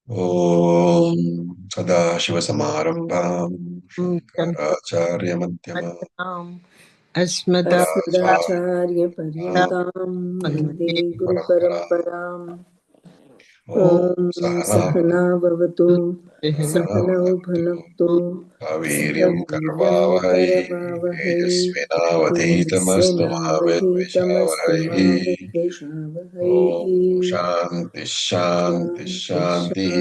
ॐ सदाशिवसमारम्भां शङ्कराचार्यमध्यमाम् शङ्कराचार्यमध्यमाम् अस्मदाचार्यपर्यन्तां अस्मदाचार्यपर्यन्तां वन्दे वन्दे गुरुपरम्पराम् गुरुपरम्पराम् ॐ ॐ सहना सहना भवतु सहनौ सहनौ भुनक्तु भुनक्तु अवीर्यं सह वीर्यं कर्वावहै करवावहै तेजस्विनावधीतमस्तु मा तेजस्विनावधीतमस्तु मा विद्विषावहै विद्विषावहै ॐ शान्ति शान्ति शान्ति शान्तिः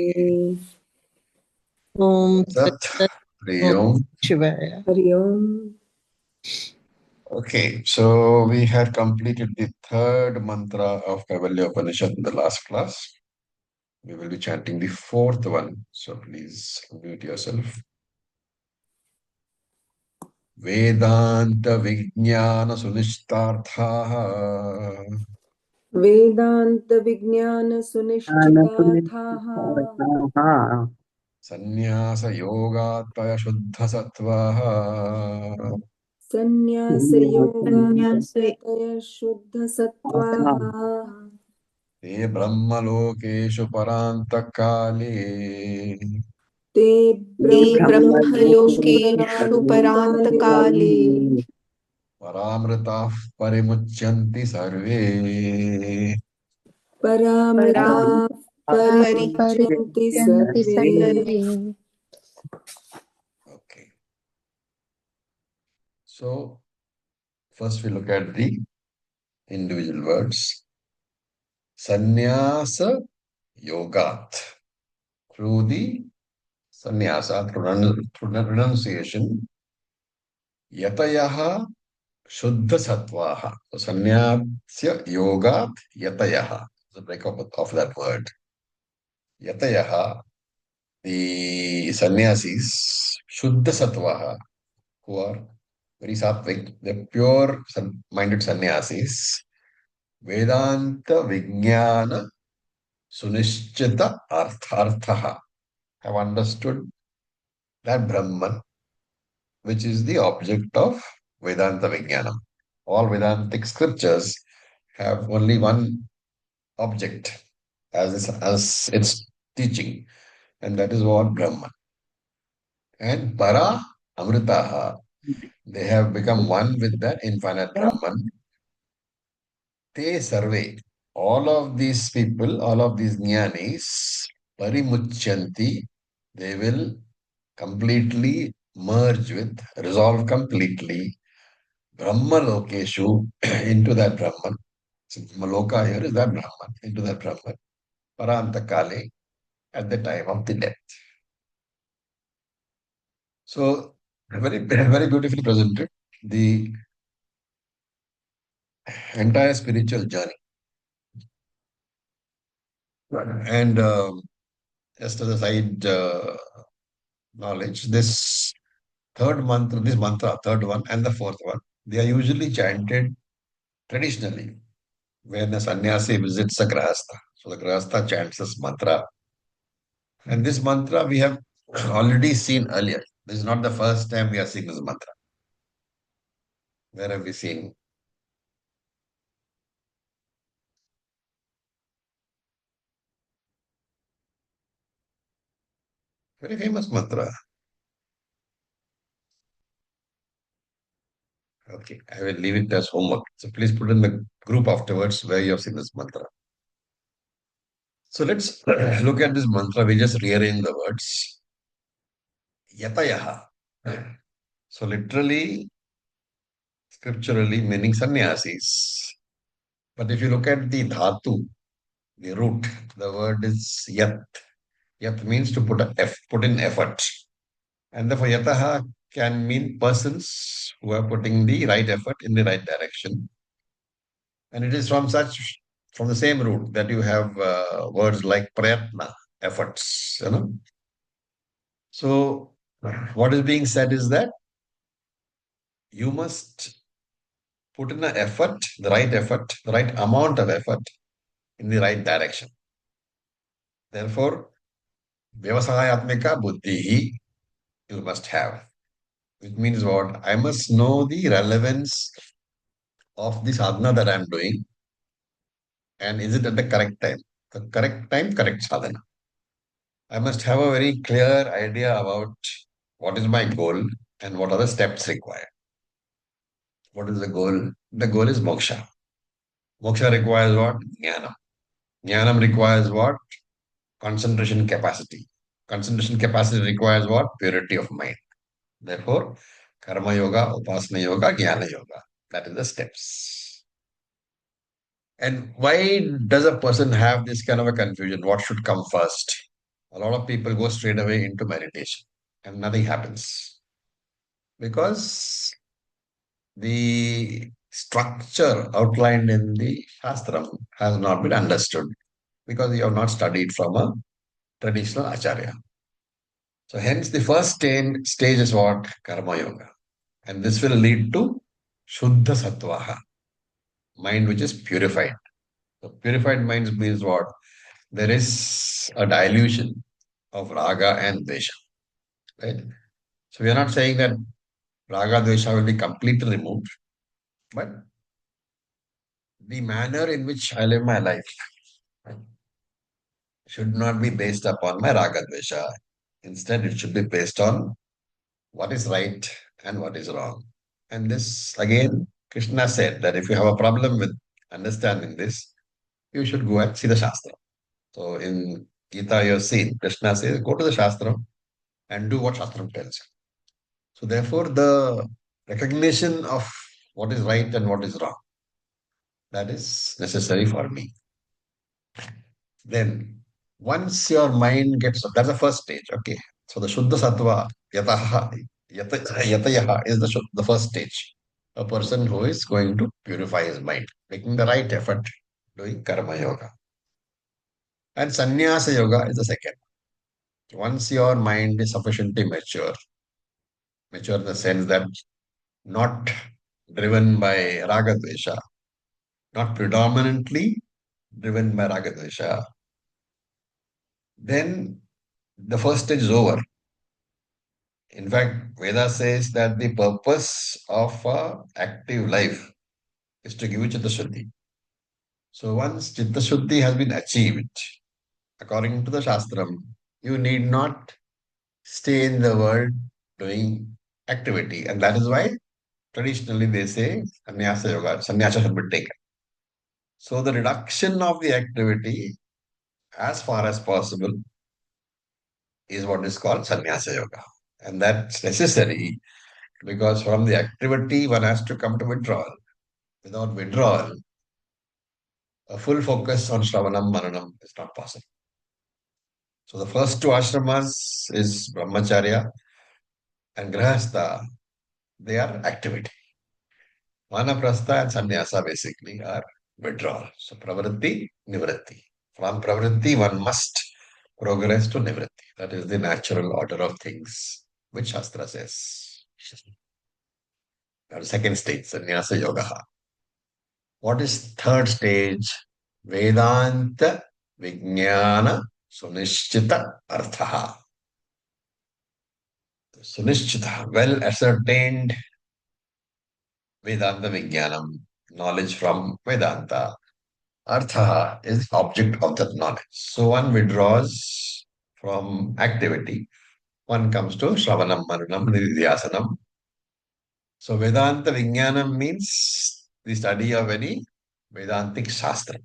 शान्तिः ॐ तत् तत्सत् ॐ हरि ओम्. शिवाय हरि ओम् Okay, so we had completed the third mantra of Kaivalya Upanishad in the last class. We will be chanting the fourth one. So please unmute yourself. Vedanta Vijnana Sunishtarthaha वेदान्तविज्ञानसुनिश्चितार्थाः Sannyasa Yogataya Shuddha Sattvaha सन्न्यासयोगात्मकतयः शुद्धसत्त्वाः Te Brahma Lokeshu Parantakaale ते ते ब्रह्मलोकेषु ब्रह्मलोकेषु परान्तकाले परान्तकाले Paramrita Parimuchanti Sarve. परामृताः परिमुच्यन्ते परिहन्ति survey survey Okay. So first we look at the individual words. Sannyasa Yogat. Through the sannyasa, through renunciation, yatayaha shuddha sattvaha. So sannyasya yogat yatayaha. The breakup of that word. Yatayaha, the sannyasis, shuddha sattvaha, who are very sattvic, the pure minded sannyasis, Vedanta Vijnana Sunishchita Artharthaha have understood that Brahman, which is the object of Vedanta Vijnanam. All Vedantic scriptures have only one object as its teaching, and that is what Brahman. And Para Amritaha, they have become one with that infinite Brahman. Te Sarve, all of these people, all of these jnanis, Parimuchanti, they will completely merge with, resolve completely Brahma Lokeshu into that Brahman. So Loka here is that Brahman, into that Brahman. Parantakale at the time of the death. So very beautifully presented the entire spiritual journey. And just as a side knowledge, this mantra, third one and the fourth one, they are usually chanted traditionally when a sannyasi visits a grahastha. So the grahastha chants this mantra. And this mantra we have already seen earlier. This is not the first time we are seeing this mantra. Where have we seen? Very famous mantra. Okay, I will leave it as homework. So please put in the group afterwards where you have seen this mantra. So let's look at this mantra. We just rearrange the words. Yatayaha. So literally, scripturally meaning sannyasis. But if you look at the dhatu, the root, the word is yat. Yat means to put in effort. And therefore yataha can mean persons who are putting the right effort in the right direction. And it is from the same root that you have words like prayatna, efforts, you know. So what is being said is that you must put in an effort, the right amount of effort in the right direction. Therefore, vyavasayatmika buddhi you must have. Which means what? I must know the relevance of the sadhana that I'm doing and is it at the correct time? The correct time, correct sadhana. I must have a very clear idea about what is my goal and what are the steps required. What is the goal? The goal is moksha. Moksha requires what? Jnanam. Jnanam requires what? Concentration capacity. Concentration capacity requires what? Purity of mind. Therefore, karma yoga, upasana yoga, jnana yoga. That is the steps. And why does a person have this kind of a confusion? What should come first? A lot of people go straight away into meditation and nothing happens because the structure outlined in the Shastram has not been understood because you have not studied from a traditional acharya. So, hence, the first stage is what? Karma yoga. And this will lead to Shuddha Sattvaha, mind which is purified. So, purified minds means what? There is a dilution of raga and dvesha, right? So, we are not saying that raga dvesha will be completely removed, but the manner in which I live my life should not be based upon my raga dvesha. Instead, it should be based on what is right and what is wrong. And this, again, Krishna said that if you have a problem with understanding this, you should go and see the Shastra. So in Gita, you have seen Krishna says, go to the Shastra and do what Shastra tells you. So therefore, the recognition of what is right and what is wrong, that is necessary for me. Then, once your mind gets, that's the first stage, okay. So the Shuddha Sattva, Yatayaha is the first stage. A person who is going to purify his mind, making the right effort, doing Karma Yoga. And Sannyasa Yoga is the second. Once your mind is sufficiently mature in the sense that not driven by Raga Dvesha, not predominantly driven by Raga Dvesha, then the first stage is over. In fact, Veda says that the purpose of active life is to give you Chitta Shuddhi. So once Chitta Shuddhi has been achieved, according to the Shastram, you need not stay in the world doing activity. And that is why traditionally they say sannyasa yoga, sannyasa should be taken. So the reduction of the activity as far as possible is what is called sannyasa yoga. And that's necessary because from the activity one has to come to withdrawal. Without withdrawal, a full focus on Shravanam Maranam is not possible. So the first two ashramas is Brahmacharya and Grahastha. They are activity. Vanaprastha and Sannyasa basically are withdrawal. So pravritti, nivritti. From pravritti, one must progress to nivritti. That is the natural order of things, which Shastra says. That is second stage, Sannyasa Yoga. What is third stage? Vedanta Vijnana Sunishchita Artha. Sunishchita, well ascertained Vedanta Vijnanam, knowledge from Vedanta. Artha is the object of that knowledge. So one withdraws from activity. One comes to Shravanam, Maranam, Nididhyasanam. So Vedanta Vijnanam means the study of any Vedantic Shastra.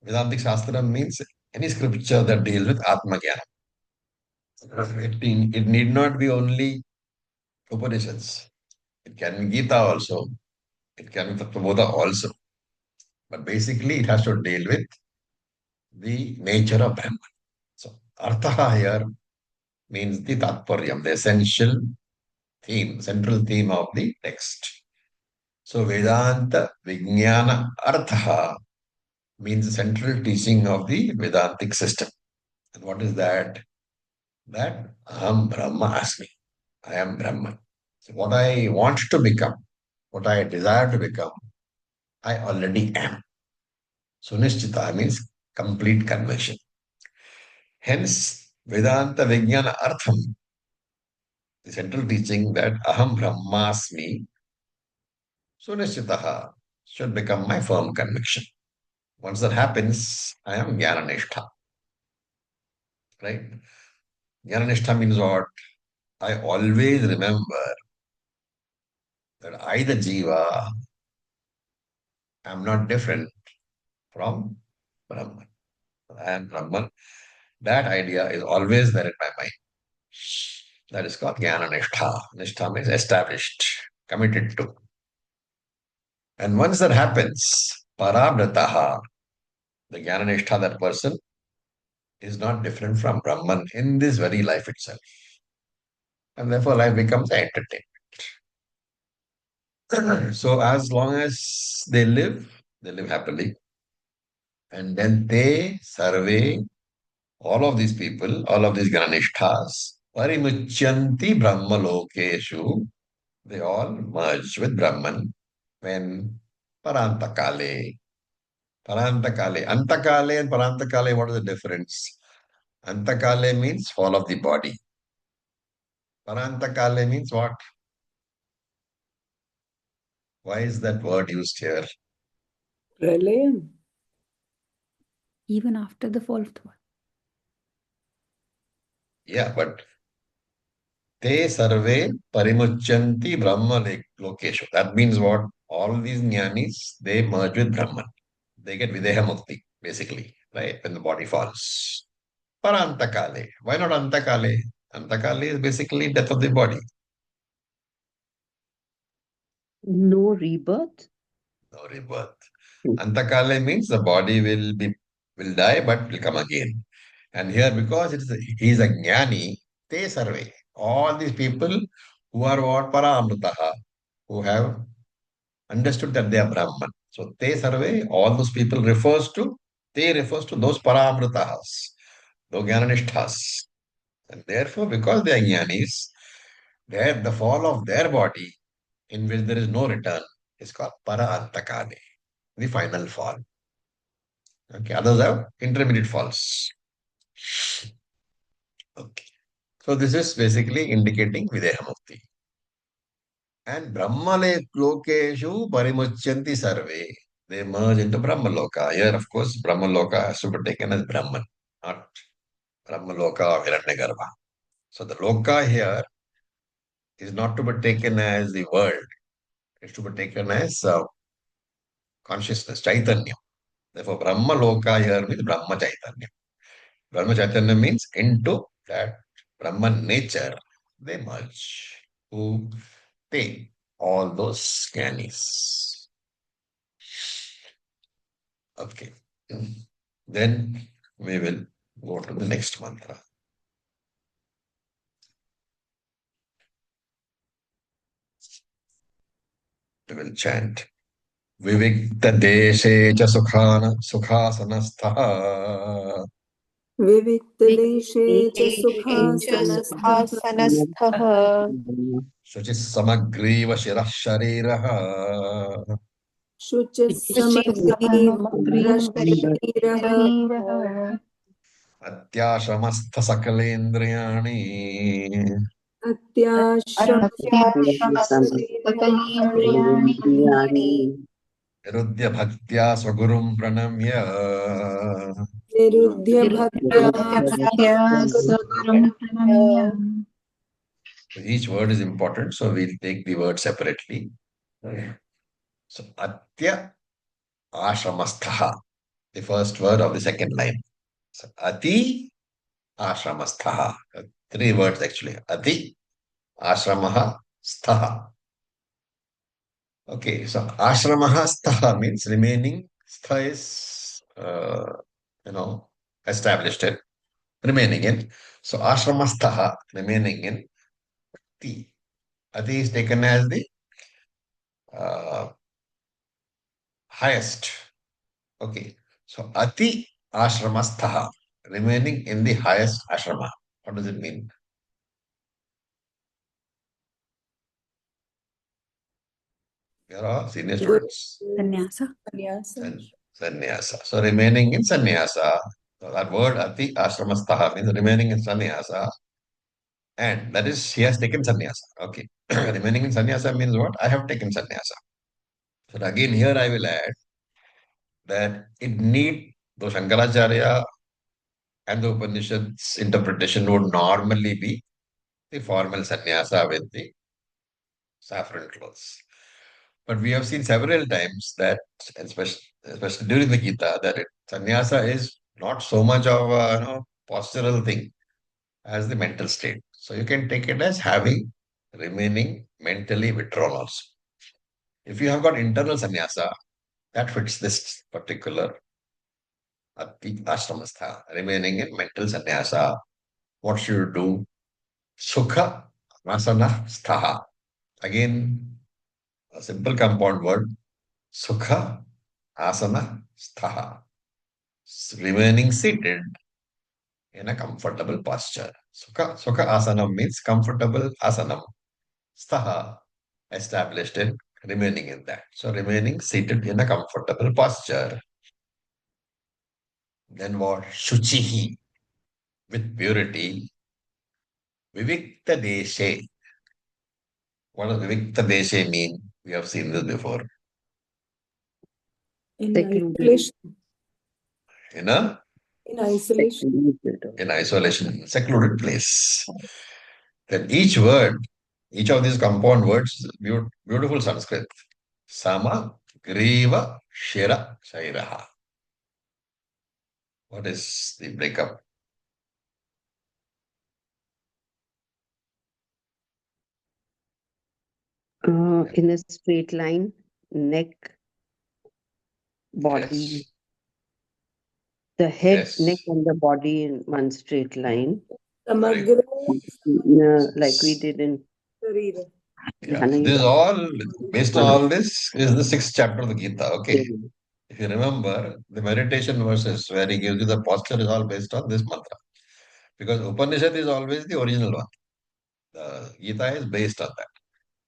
Vedantic Shastra means any scripture that deals with Atma Jnana. It need not be only Upanishads. It can be Gita also. It can be Tattvaboda also. But basically, it has to deal with the nature of Brahman. So, Artha here means the Tatparyam, the essential theme, central theme of the text. So, Vedanta Vijnana Artha means the central teaching of the Vedantic system. And what is that? That Aham Brahma Asmi. I am Brahman. So what I want to become, what I desire to become, I already am. Sunishchita means complete conviction. Hence, Vedanta Vijnana Artham, the central teaching that Aham Brahmasmi, Sunishchitaha, should become my firm conviction. Once that happens, I am Jnananishta. right? Jnananishta means what? I always remember that I, the Jiva, am not different from Brahman. I am Brahman. That idea is always there in my mind. That is called Jnana Nishtha. Nishtha means established, committed to. And once that happens, Parabrataha, the Jnana Nishtha, that person is not different from Brahman in this very life itself. And therefore, life becomes entertainment. So, as long as they live happily. And then they survey all of these people, all of these Granishthas, Parimuchanti Brahmalokeshu, they all merge with Brahman when Parantakale. Parantakale. Antakale and Parantakale, what is the difference? Antakale means fall of the body. Parantakale means what? Why is that word used here? Pralayam. Even after the fall of the world. Yeah, but te sarve parimuchanti Brahma lokeshu. That means what? All these jnanis, they merge with Brahman. They get Videha Mukti, basically, right? When the body falls. Parantakale. Why not Antakale? Antakale is basically death of the body. No rebirth? No rebirth. Antakale means the body will die but will come again. And here, because he is a jnani, te sarve. All these people who are what paramritaha, who have understood that they are Brahman. So te sarve, all those people te refers to those paramritahas, those jnananishthas. And therefore, because they are jnanis, the fall of their body, in which there is no return, is called para antakale, the final fall. Okay, others have intermediate falls. Okay. So this is basically indicating Videha Mukti. And Brahmale Lokeshu Parimuchanti Sarve. They merge into Brahmaloka. Here, of course, Brahmaloka has to be taken as Brahman, not Brahmaloka or Hiranyagarbha. So the Loka here is not to be taken as the world. It's to be taken as consciousness, Chaitanya. Therefore, Brahmaloka here means Brahma Chaitanya. Brahma Chaitanya means into that Brahman nature, they merge. Who take all those scannies. Okay. Then we will go to the next mantra. We will chant. Vivikta deshe cha sukhasanastha विविक्तदेशे च च सुखासनस्थः सुखासनस्थः शुचिः समग्रीव शिरः शरीरः शुचिः समग्रीवशरीरः शरीरः अत्याश्रमस्थ सकलेन्द्रियाणि अत्याश्रमसकलेन्द्रियाणि सकलेन्द्रियाणि निरुद्य भक्त्या स्वगुरुं प्रणम्य निरुध्य भक्त्या भक्त्या स्वगुरुं प्रणम्य. Each word is important, so we'll take the word separately. So, Atya Ashramastha, the first word of the second line. So, Ati Ashramastha. Three words actually. Ati, Ashramaha, Stha. Okay, so Ashramaha Stha means remaining. Stha is, established in, remaining in. So Ashramastha, remaining in Ti. Ati is taken as the uh, highest. Okay, so Ati Ashramastha, remaining in the highest ashrama. What does it mean? We are all senior students. Sannyasa. Sannyasa. So remaining in sannyasa. So that word Ati Ashramastha means remaining in sannyasa. And that is, he has taken sannyasa. Okay. Remaining in sannyasa means what? I have taken sannyasa. So again, here I will add that it need, though Shankaracharya And the Upanishad's interpretation would normally be the formal sannyasa with the saffron clothes. But we have seen several times that, especially during the Gita, that sannyasa is not so much of a postural thing as the mental state. So you can take it as remaining mentally withdrawn also. If you have got internal sannyasa, that fits this particular ashramastha, remaining in mental sannyasa. What should you do? Sukha asana sthaha. Again, a simple compound word. Sukha asana sthaha. Remaining seated in a comfortable posture. Sukha asana means comfortable asanam. Sthaha, established in remaining in that. So remaining seated in a comfortable posture. Then what? Shuchihi, with purity. Vivikta deshe. What does Vivikta deshe mean? We have seen this before. In Secluded. isolation. In a In isolation. Secluded. in isolation, secluded place. Then each of these compound words, beautiful Sanskrit. Sama, Griva, Shira, Shairaha. What is the breakup? In a straight line, neck, body, Yes. the head, Yes. neck, and the body in one straight line, Very Samagra good. like we did in Sharira. Yeah. This is all, based on all this, is the sixth chapter of the Gita. Okay. If you remember, the meditation verses where he gives you the posture is all based on this mantra. Because Upanishad is always the original one. The Gita is based on that.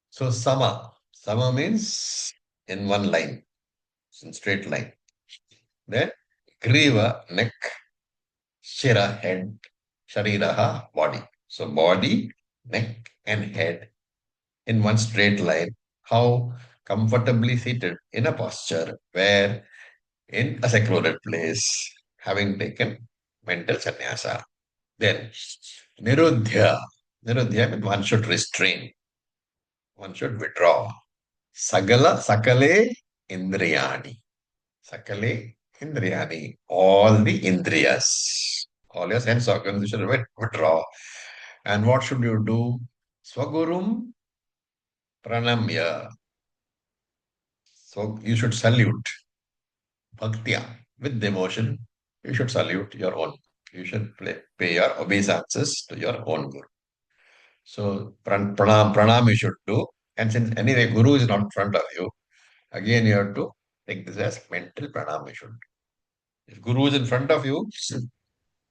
So Sama. Sama means in one line, in straight line. Then Griva, neck, Shira, head, Shariraha, body. So body, neck, and head in one straight line. How comfortably seated in a posture where in a secluded place, having taken mental sannyasa. Then Nirudhya. Nirudhya means one should restrain, one should withdraw. Sakale Indriyani. Sakale Indriyani. All the Indriyas. All your sense organs you should withdraw. And what should you do? Swagurum Pranamya. So you should salute Bhaktya with devotion. You should salute your own. You should pay your obeisances to your own Guru. So pranam you should do. And since anyway Guru is not in front of you, again you have to take this as mental pranam you should do. If Guru is in front of you,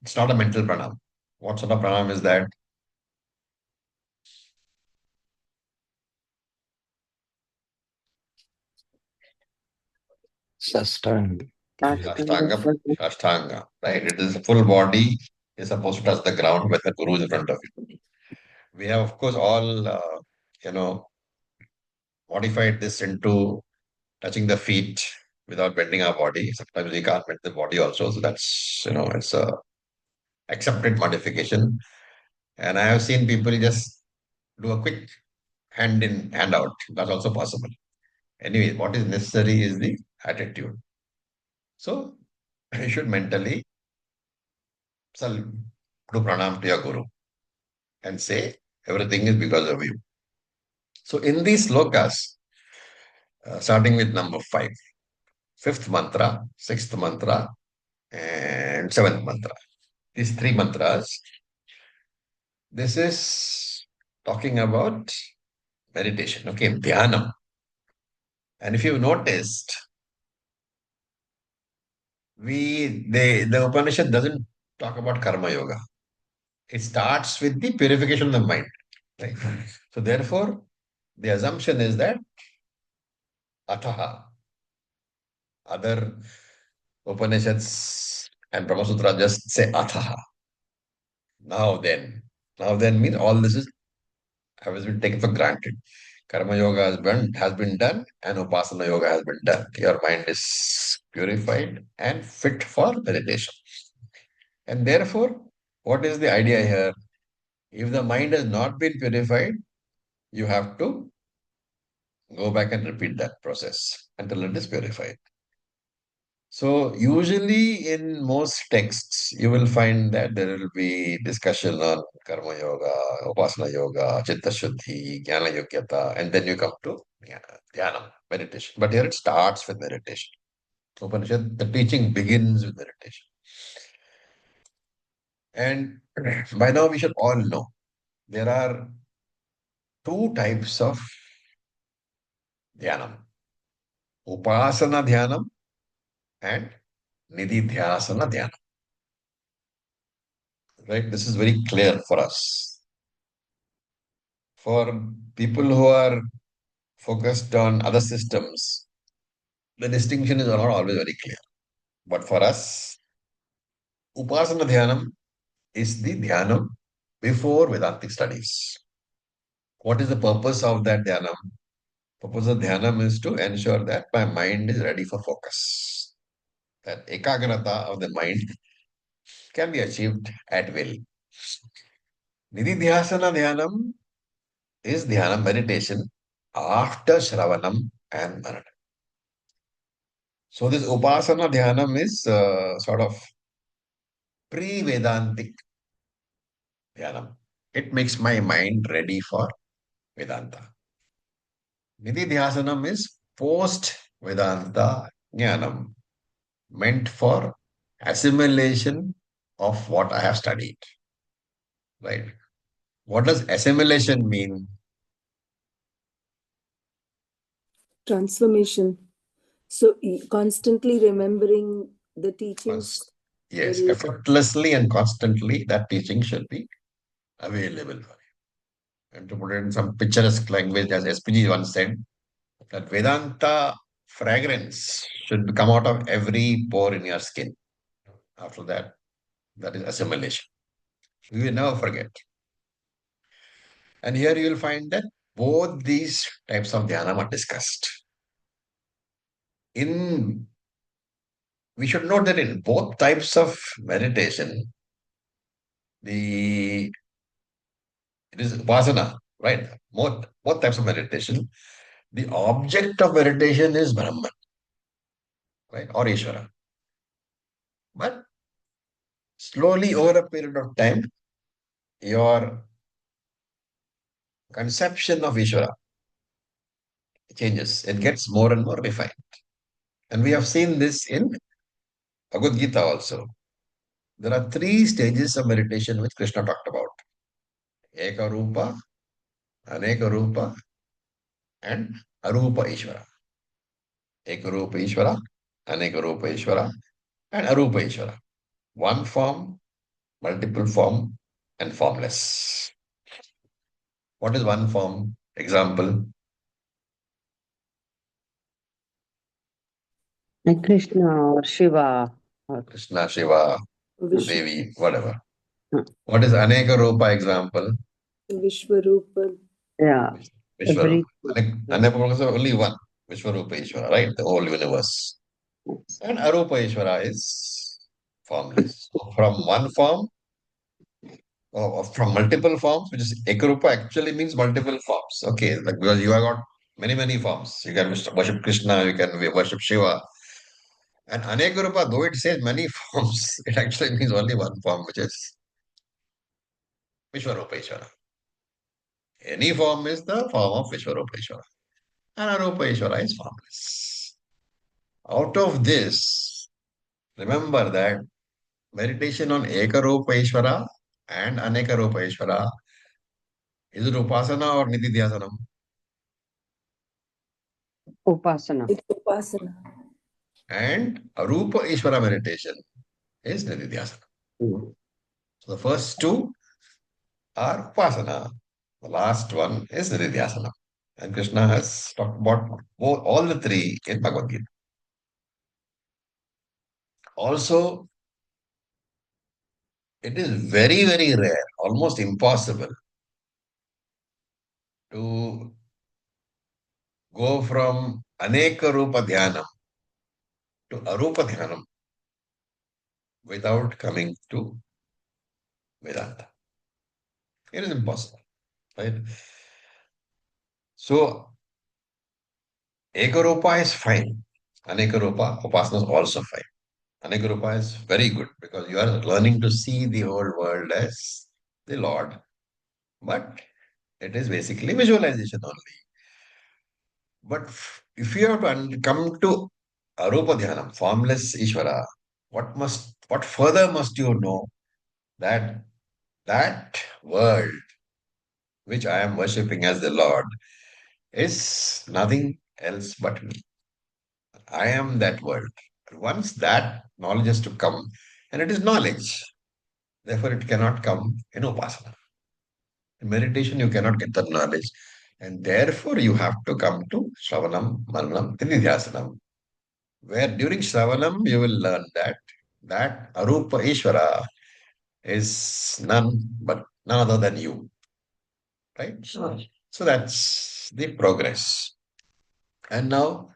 it's not a mental pranam. What sort of pranam is that? Sastang. Ashtanga, Ashtanga, right? It is a full body is supposed to touch the ground when the Guru is in front of you. We have, of course, all, you know, modified this into touching the feet without bending our body. Sometimes we can't bend the body also. So that's, it's a accepted modification. And I have seen people just do a quick hand in, hand out. That's also possible. Anyway, what is necessary is the attitude. So you should mentally do pranam to your guru and say everything is because of you. So in these slokas, starting with number 5, fifth mantra, sixth mantra, and seventh mantra. These three mantras, this is talking about meditation, okay, dhyana. And if you've noticed, the Upanishad doesn't talk about karma yoga. It starts with the purification of the mind. Right? So therefore, the assumption is that ataha, other Upanishads and Brahma Sutra just say ataha. Now then. Now then means all this has been taken for granted. Karma yoga has been done and Upasana yoga has been done. Your mind is purified and fit for meditation. And therefore, what is the idea here? If the mind has not been purified, you have to go back and repeat that process until it is purified. So, usually in most texts, you will find that there will be discussion on Karma Yoga, Upasana Yoga, Chitta Shuddhi, Jnana Yogyata, and then you come to Dhyana, meditation. But here it starts with meditation. Upanishad, the teaching begins with meditation. And by now we should all know there are two types of dhyanam. Upasana dhyanam and nididhyasana dhyanam. Right? This is very clear for us. For people who are focused on other systems, the distinction is not always very clear. But for us, Upasana dhyanam is the dhyanam before Vedantic studies. What is the purpose of that dhyanam? Purpose of dhyanam is to ensure that my mind is ready for focus. That ekagrata of the mind can be achieved at will. Nididhyasana dhyanam is dhyana meditation after Shravanam and Manana. So this Upasana dhyanam is sort of pre-Vedantic dhyanam. It makes my mind ready for Vedanta. Nididhyasanam is post-Vedanta jnanam, meant for assimilation of what I have studied. Right? What does assimilation mean? Transformation. So constantly remembering the teachings. Yes, very- effortlessly and constantly that teaching should be available for you. And to put it in some picturesque language, as SPG once said, that Vedanta fragrance should come out of every pore in your skin. After that, that is assimilation. You will never forget. And here you will find that both these types of dhyana are discussed. We should note that in both types of meditation, it is upasana, right? Both types of meditation. The object of meditation is Brahman, right? Or Ishvara. But slowly over a period of time, your conception of Ishvara changes. It gets more and more refined. And we have seen this in Bhagavad Gita also. There are three stages of meditation which Krishna talked about. Eka Rupa, Aneka Rupa, and Arupa Ishvara. Eka Rupa Ishvara, Aneka Rupa Ishvara, and Arupa Ishvara. One form, multiple form, and formless. What is one form? Example. Like Krishna or Shiva. Or, Krishna, Shiva, Vishnu, Devi, whatever. Hmm. What is Aneka Rupa example? Vishwarupa. yeah, Vishwarupa. every. Aneka Rupa is only one. Vishwarupa Ishvara, right? The whole universe. And Arupa Ishvara is formless. So from one form, or from multiple forms, which is Ekarupa actually means multiple forms. Okay, like because you have got many forms. You can worship Krishna, you can worship Shiva. And Anekarupa, though it says many forms, it actually means only one form, which is Vishwarupa Ishvara. Any form is the form of Vishwarupa Ishvara. And Arupa Ishvara is formless. Out of this, remember that meditation on Ekarupa Ishvara and Anekarupa Ishvara is it Upasana or Nididhyasanam? Upasana. It's Upasana. And Arupa Ishvara meditation is Nididhyasana. Hmm. So the first two are Upasana. The last one is Nididhyasana. And Krishna has talked about all the three in Bhagavad Gita. Also, it is very rare, almost impossible to go from Aneka Rupa Dhyanam to Arupa Dhyanam without coming to Vedanta. It is impossible, right? So, Ekarupa is fine. Anekarupa, Upasana is also fine. Anekarupa is very good because you are learning to see the whole world as the Lord. But it is basically visualization only. But if you have to come to Arupa Dhyanam, formless Ishvara, what further must you know that that world which I am worshipping as the Lord is nothing else but me. I am that world. Once that knowledge has to come, and it is knowledge, therefore it cannot come in Upasana. In meditation, you cannot get that knowledge. And therefore, you have to come to Shravanam, Maranam, Nidhyasanam, where during Shravanam, you will learn that Arupa Ishvara is none other than you. Right? Sure. So that's the progress. And now,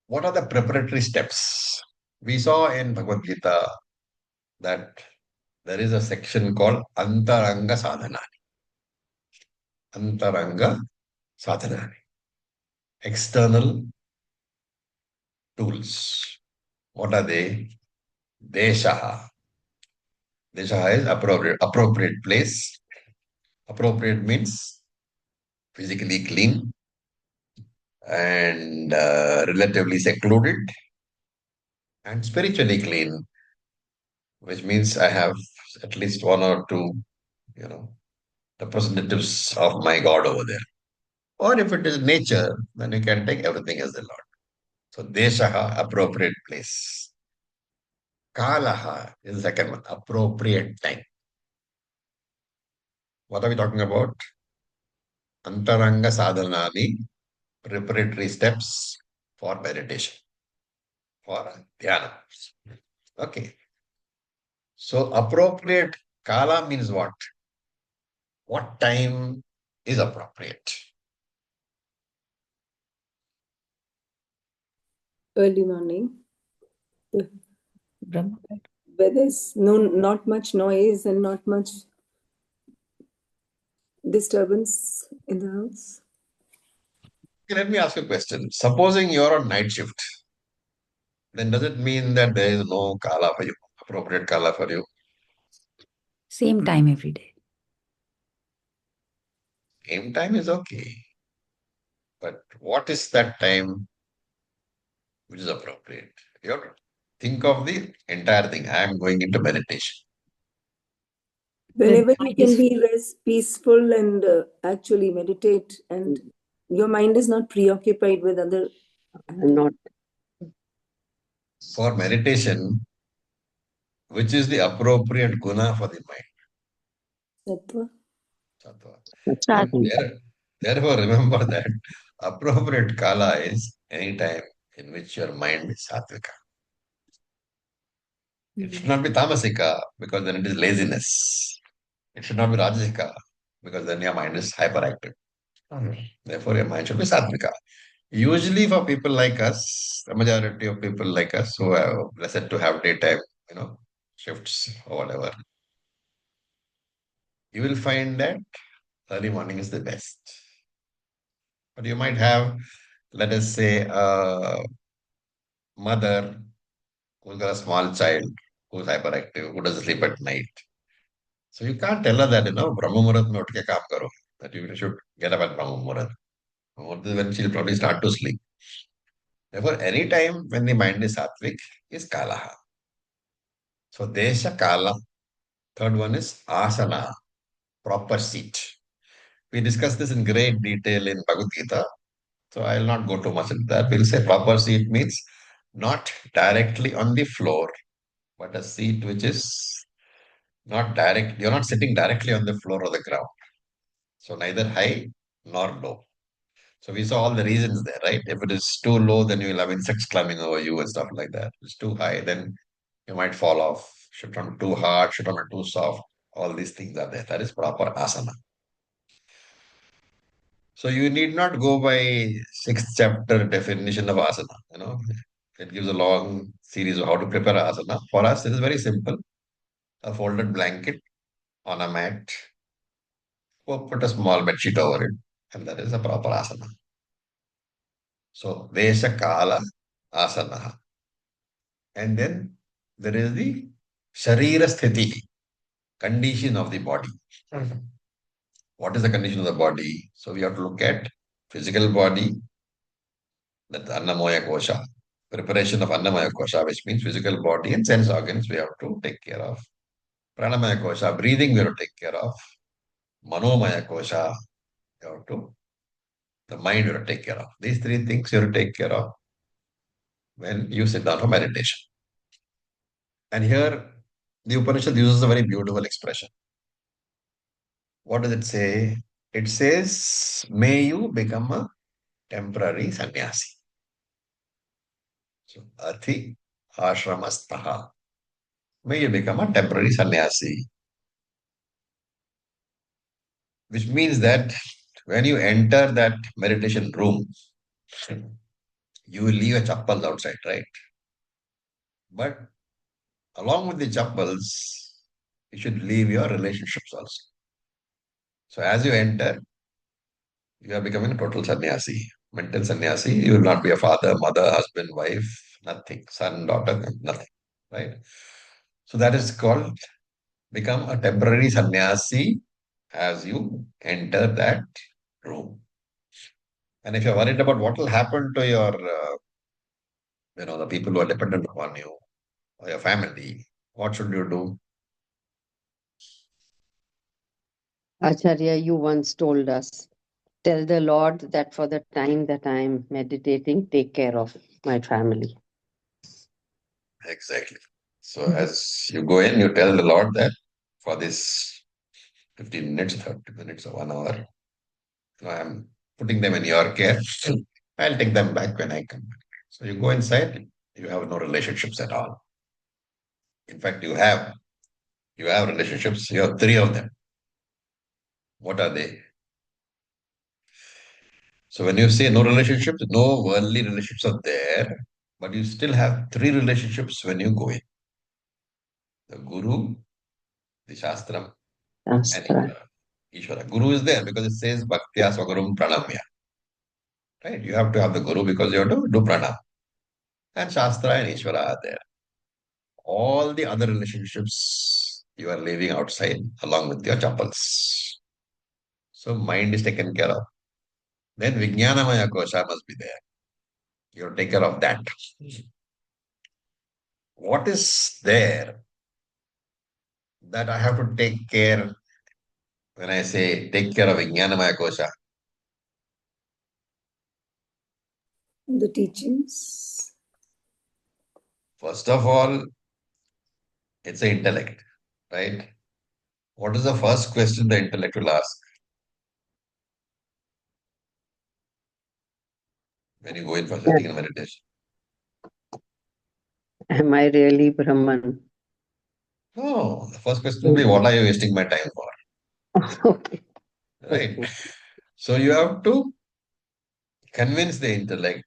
what are the preparatory steps? We saw in Bhagavad Gita that there is a section called Antaranga Sadhana. Antaranga Sadhana. External tools. What are they? Deshaha. Deshaha is appropriate place. Appropriate means physically clean and relatively secluded, and spiritually clean, which means I have at least one or two, you know, representatives of my God over there. Or if it is nature, then you can take everything as the Lord. So Deshaha, appropriate place. Kalaha is the second one, appropriate time. What are we talking about? Antaranga sadhanani, preparatory steps for meditation, for dhyana. Okay. So appropriate kala means what? What time is appropriate? Early morning, Brahma. where there's not much noise and not much disturbance in the house. Okay, let me ask you a question. Supposing you're on night shift, then does it mean that there is no kala for you, appropriate kala for you? Same time every day. Game time is okay. But what is that time which is appropriate? You have to think of the entire thing. I am going into meditation. Whenever you can be peaceful and actually meditate, and your mind is not preoccupied with other. Not For meditation, which is the appropriate guna for the mind? Sattva. Sattva. And Sattva. therefore, remember that appropriate kala is any time in which your mind is sattvika. It should not be tamasika because then it is laziness. It should not be rajasika because then your mind is hyperactive. Therefore, your mind should be sattvika. Usually, for people like us, the majority of people like us who are blessed to have daytime, shifts or whatever, you will find that early morning is the best. But you might have, let us say, a mother who's got a small child who's hyperactive, who doesn't sleep at night. So you can't tell her that, Brahma Muhurat mein utke kaam karo, that you should get up at Brahma Muhurat. Or when she'll probably start to sleep. Therefore, any time when the mind is sattvic is kalaha. So desha kala. Third one is asana, proper seat. We discussed this in great detail in Bhagavad Gita. So I'll not go too much into that. We'll say proper seat means not directly on the floor, but a seat which is not direct. You're not sitting directly on the floor or the ground. So neither high nor low. So we saw all the reasons there, right? If it is too low, then you will have insects climbing over you and stuff like that. If it's too high, then you might fall off. Should not be too hard, should not be too soft. All these things are there. That is proper asana. So you need not go by sixth chapter definition of asana. It gives a long series of how to prepare asana. For us, it is very simple. A folded blanket on a mat, or put a small bedsheet over it, and that is a proper asana. So, Desha Kala Asana. And then there is the Sharira Sthiti, condition of the body. What is the condition of the body? So, we have to look at physical body, that's Annamaya Kosha, preparation of Annamaya Kosha, which means physical body and sense organs we have to take care of. Pranamaya Kosha, breathing we have to take care of. Manomaya Kosha, you have to, the mind you have to take care of. These three things you have to take care of when you sit down for meditation. And here, the Upanishad uses a very beautiful expression. What does it say? It says, may you become a temporary sannyasi. So, Ati Ashramastaha. May you become a temporary sannyasi. Which means that when you enter that meditation room, you will leave your chappals outside, right? But along with the chappals, you should leave your relationships also. So as you enter, you are becoming a total sannyasi, mental sannyasi. You will not be a father, mother, husband, wife, nothing, son, daughter, nothing, right? So that is called become a temporary sannyasi as you enter that room. And if you're worried about what will happen to your, the people who are dependent upon you or your family, what should you do? Acharya, you once told us, tell the Lord that for the time that I am meditating, take care of my family. Exactly. So as you go in, you tell the Lord that for this 15 minutes, 30 minutes, or 1 hour, I'm putting them in your care. I'll take them back when I come back. So you go inside, you have no relationships at all. In fact, you have relationships, you have three of them. What are they? So when you say no relationships, no worldly relationships are there, but you still have three relationships when you go in. The Guru, the Shastram, and Shastra. Ishvara. Ishvara. Guru is there because it says Bhaktya Swagarum Pranamya. Right? You have to have the Guru because you have to do pranam. And Shastra and Ishvara are there. All the other relationships you are leaving outside along with your chappals. So mind is taken care of. Then Vijnanamaya Kosha must be there. You take care of that. What is there that I have to take care when I say take care of Vijnanamaya Kosha? The teachings. First of all, it's the intellect, right? What is the first question the intellect will ask when you go in for sitting in meditation? Am I really Brahman? No, the first question will be, what are you wasting my time for? Okay. Right? Okay. So you have to convince the intellect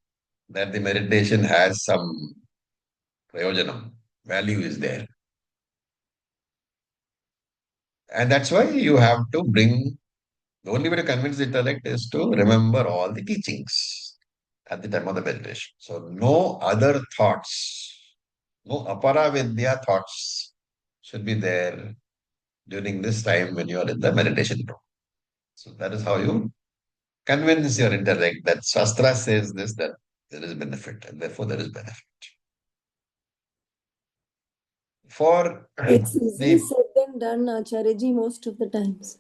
that the meditation has some prayojanam, value is there. And that's why you have to bring, the only way to convince the intellect is to remember all the teachings at the time of the meditation. So no other thoughts, no apara vidya thoughts should be there during this time when you are in the meditation room. So that is how you convince your intellect that Shastra says this, that there is benefit, and therefore there is benefit. For It's easily the said than done, Acharyaji, most of the times.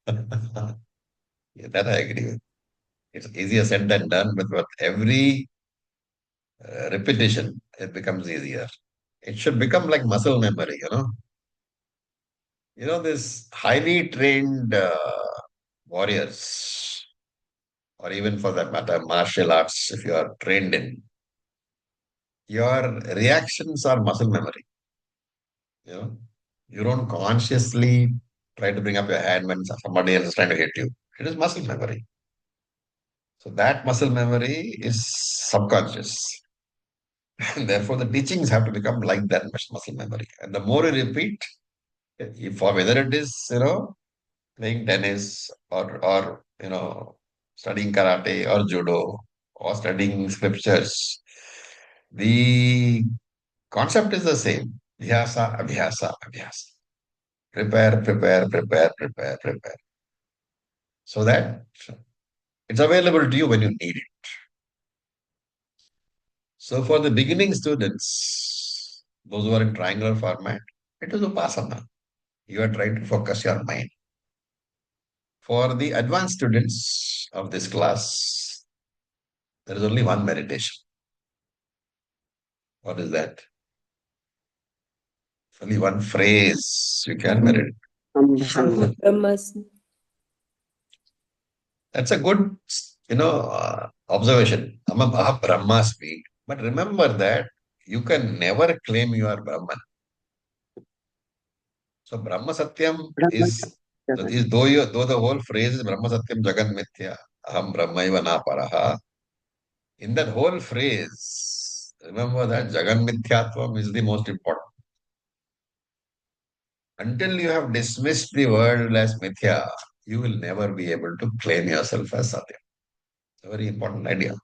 yeah, that I agree with. It's easier said than done, but with every repetition, it becomes easier. It should become like muscle memory. This highly trained warriors, or even for that matter, martial arts, if you are trained in, your reactions are muscle memory. You know, you don't consciously try to bring up your hand when somebody else is trying to hit you. It is muscle memory. So that muscle memory is subconscious. And therefore, the teachings have to become like that muscle memory. And the more you repeat, for whether it is, playing tennis or studying karate or judo or studying scriptures, the concept is the same. Abhyasa, abhyasa, abhyasa. Prepare, prepare, prepare, prepare, prepare. So that it's available to you when you need it. So for the beginning students, those who are in triangular format, it is upasana. You are trying to focus your mind. For the advanced students of this class, there is only one meditation. What is that? Only one phrase you can meditate. Brahma. Brahmas. That's a good, observation. Aham Brahmasmi. But remember that you can never claim you are Brahman. So Brahma Satyam Brahma. is though the whole phrase is Brahma Satyam Jagan Mithya, Aham Brahmaiva na paraha. In that whole phrase, remember that Jagan Mithyatvam is the most important. Until you have dismissed the world as Mithya, you will never be able to claim yourself as Satya. It's a very important idea.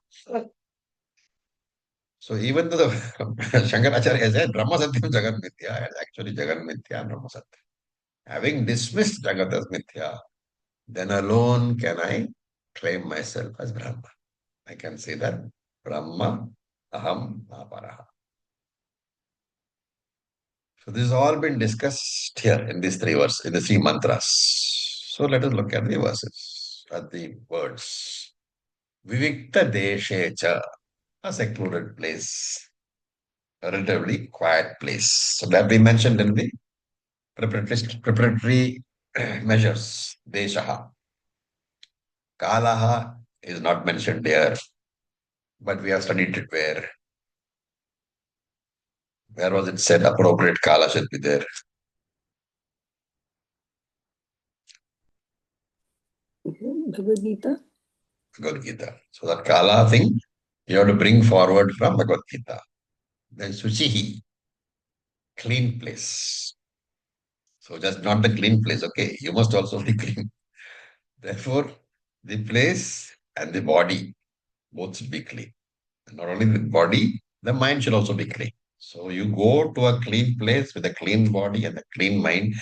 So even though the Shankaracharya said Brahma Satyam Jagan Mithya, it's actually Jagan Mithya Brahma Satya. Having dismissed Jagat as Mithya, then alone can I claim myself as Brahma. I can say that Brahma Aham Aparaha. So this has all been discussed here in these in the three mantras. So let us look at the verses, at the words. Vivikta Deshe Cha, a secluded place, a relatively quiet place. So that we mentioned in the preparatory measures. Deshaha. Kalaha is not mentioned there, but we have studied it where. Where was it said appropriate kala should be there? Bhagavad Gita. Bhagavad Gita. So that kala thing you have to bring forward from Bhagavad Gita. Then Suchihi, clean place. So just not the clean place, okay? You must also be clean. Therefore, the place and the body both should be clean. And not only the body, the mind should also be clean. So you go to a clean place with a clean body and a clean mind.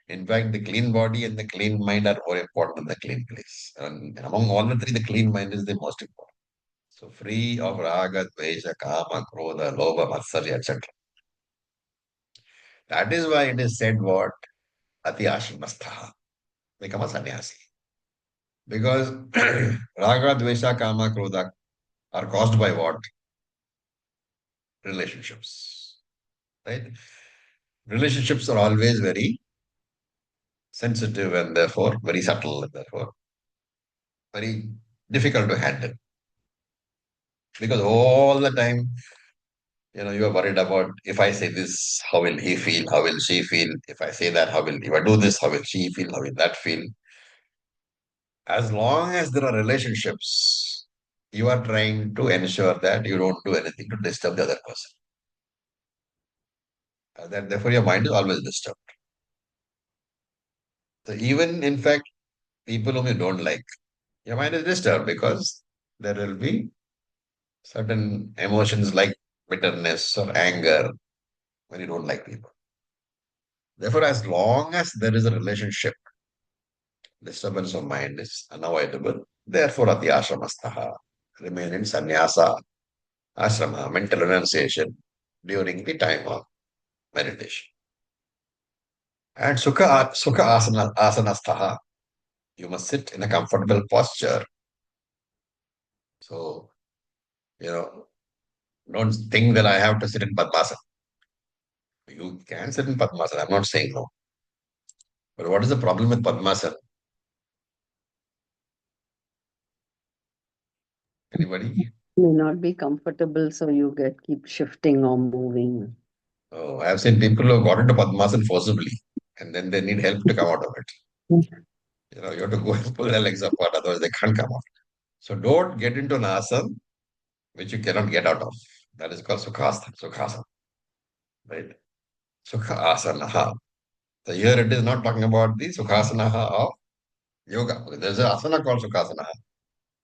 In fact, the clean body and the clean mind are more important than the clean place. And among all the three, the clean mind is the most important. So free of raga, dvesha, kama, krodha, lobha, matsarya, etc. That is why it is said what? Ati ashramastha. Become a sannyasi. Because raga, dvesha, kama, krodha are caused by what? Relationships. Right? Relationships are always very sensitive and therefore very subtle and therefore very difficult to handle. Because all the time, you are worried about if I say this, how will he feel? How will she feel? If I say that, if I do this, how will she feel? How will that feel? As long as there are relationships, you are trying to ensure that you don't do anything to disturb the other person. Therefore, your mind is always disturbed. So even in fact, people whom you don't like, your mind is disturbed because there will be certain emotions like bitterness or anger when you don't like people. Therefore, as long as there is a relationship, disturbance of mind is unavoidable. Therefore, ati ashramastaha, remain in sannyasa, ashrama, mental renunciation during the time of meditation. And asanastaha, you must sit in a comfortable posture. So, don't think that I have to sit in Padmasana. You can sit in Padmasana, I'm not saying no. But what is the problem with Padmasana? Anybody? May not be comfortable, so you keep shifting or moving. Oh, I have seen people who have got into Padmasana forcibly and then they need help to come out of it. You have to go and pull their legs apart, otherwise they can't come out. So don't get into an asana which you cannot get out of. That is called Sukhasana, right? Sukha. So here it is not talking about the Sukhasana of yoga. There's an asana called Sukhasana.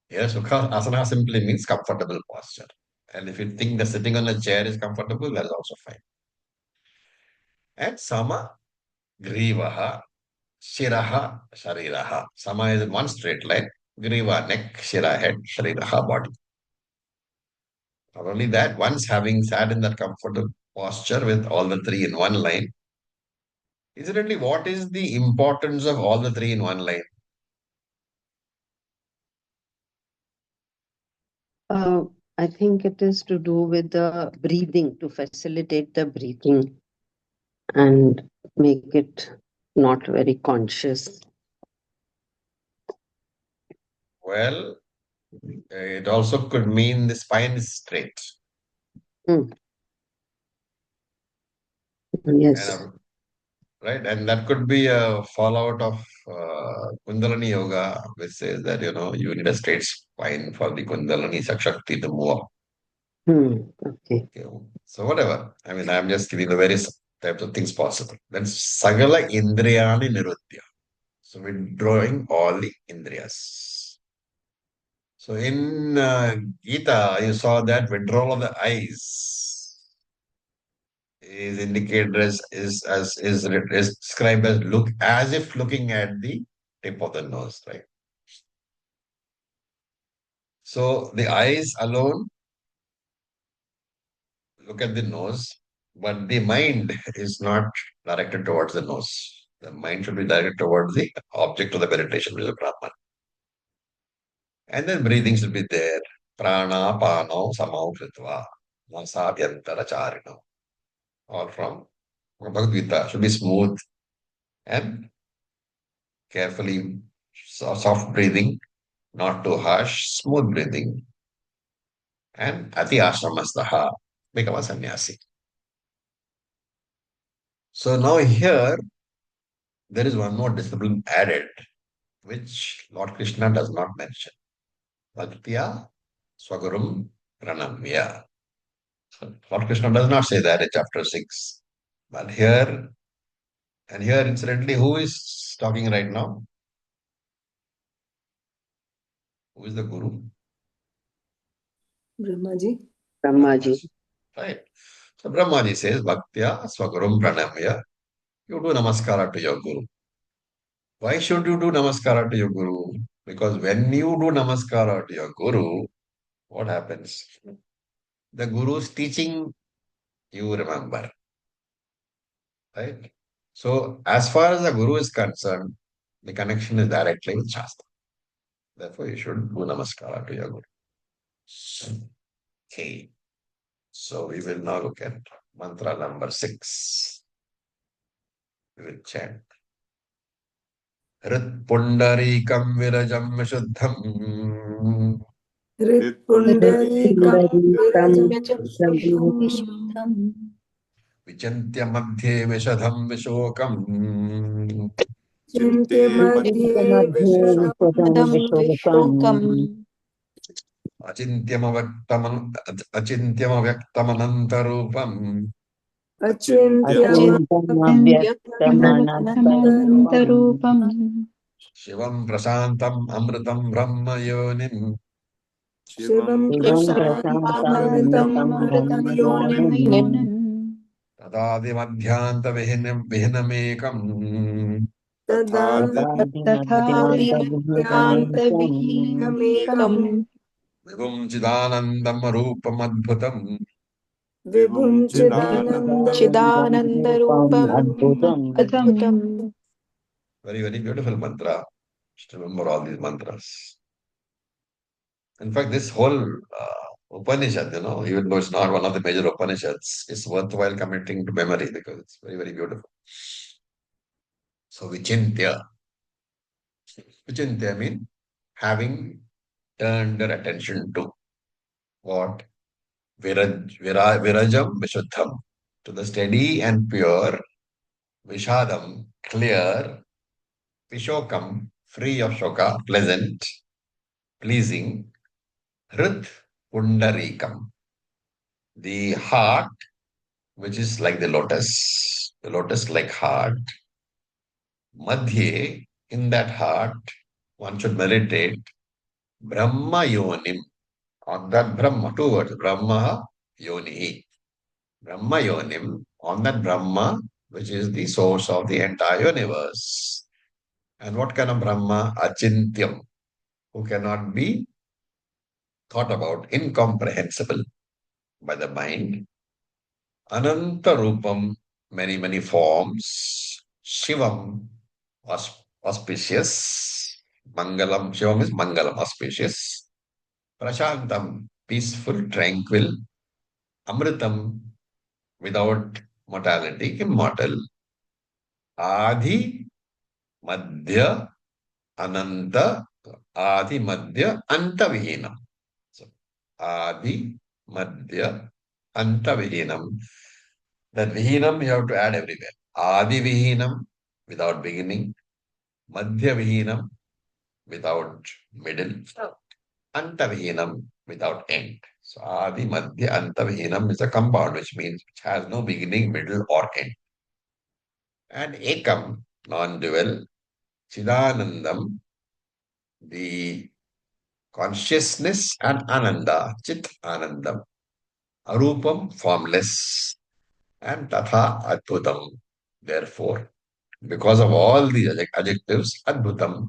Here Sukhasana simply means comfortable posture. And if you think that sitting on a chair is comfortable, that is also fine. And Sama Grivaha Shiraha Shariraha. Sama is in one straight line. Griva neck, Shira head, Shariraha body. Not only that, once having sat in that comfortable posture with all the three in one line, incidentally, what is the importance of all the three in one line? I think it is to do with the breathing, to facilitate the breathing and make it not very conscious. Well, it also could mean the spine is straight. Hmm. Yes. And, right? And that could be a fallout of Kundalini Yoga, which says that, you need a straight spine for the Kundalini Shakti to move up. Okay. Okay. So whatever. I mean, I'm just giving the various types of things possible. Then Sagala Indriyani Niruddhya. So withdrawing all the Indriyas. So in Gita, you saw that withdrawal of the eyes is indicated is described as look as if looking at the tip of the nose, right? So the eyes alone look at the nose, but the mind is not directed towards the nose. The mind should be directed towards the object of the meditation, which is Brahman. And then breathing should be there. Prana, pano, samau, kritva, nasabhyantara charino. All from Bhagavad Gita should be smooth and carefully soft breathing, not too harsh, smooth breathing. And ati ashramastaha, become a sannyasi. So now here there is one more discipline added, which Lord Krishna does not mention. Bhaktya Swagarum Pranamya. So Lord Krishna does not say that in chapter 6. But here, and here incidentally, who is talking right now? Who is the Guru? Brahmaji. Brahmaji. Right. So Brahmaji says, Bhaktya Swagarum Pranamya. You do namaskara to your Guru. Why should you do namaskara to your Guru? Because when you do namaskara to your Guru, what happens? The Guru's teaching you remember. Right? So, as far as the Guru is concerned, the connection is directly with Shastra. Therefore, you should do namaskara to your Guru. Okay. So, we will now look at mantra number 6. We will chant. Rit Pundarikam Virajam Vishuddham Hritpundarikam Virajam Vishuddham Vishuddham Vichantya Madhye Vishadham Vishokam Chintya Madhye Vishadam Vishokam Achintyavyaktamanantarupam Achintyamanantarupam Anantarupam Shivam Prasantam Amritam Brahma Yonim Shivam Prasantam Prasantamritam Amritam Brahmayonim Brahmayonim Tadadi Madhyanta Vihinamekam Tadadi Tathavi Madhyanta Vihinamekam Vibhum Chidanandam Rupamadbhutam Vibhum Chidanandam Chidanandarupam Adbhutam. Very, very beautiful mantra. Just remember all these mantras. In fact, this whole Upanishad, even though it's not one of the major Upanishads, it's worthwhile committing to memory because it's very, very beautiful. So, Vichintya means having turned their attention to what? Virajam Vishuddham, to the steady and pure, Vishadam, clear, Vishokam, free of shoka, pleasant, pleasing, Hrit Pundarikam, the heart, which is like the lotus like heart, Madhye, in that heart, one should meditate Brahma Yonim. On that Brahma, two words, Brahma Yoni. Brahma Yonim, on that Brahma, which is the source of the entire universe. And what kind of Brahma? Achintyam, who cannot be thought about, incomprehensible by the mind. Ananta Rupam, many, many forms. Shivam, auspicious. Mangalam, Shivam is Mangalam, auspicious. Prashantam, peaceful, tranquil. Amritam, without mortality, immortal. Adi, Madhya, Ananta, Adi, Madhya, Antavihinam. So, Adi, Madhya, Antavihinam. That Vihinam you have to add everywhere. Adi Vihinam, without beginning. Madhya Vihinam, without middle. Antavihinam, without end. So Adi, Madhya, Antavihinam is a compound, which means it has no beginning, middle, or end. And Ekam, non-dual. Chidanandam, the consciousness, and Ananda, Chit Anandam. Arupam, formless, and Tatha Adbhutam. Therefore, because of all these adjectives, Adbhutam,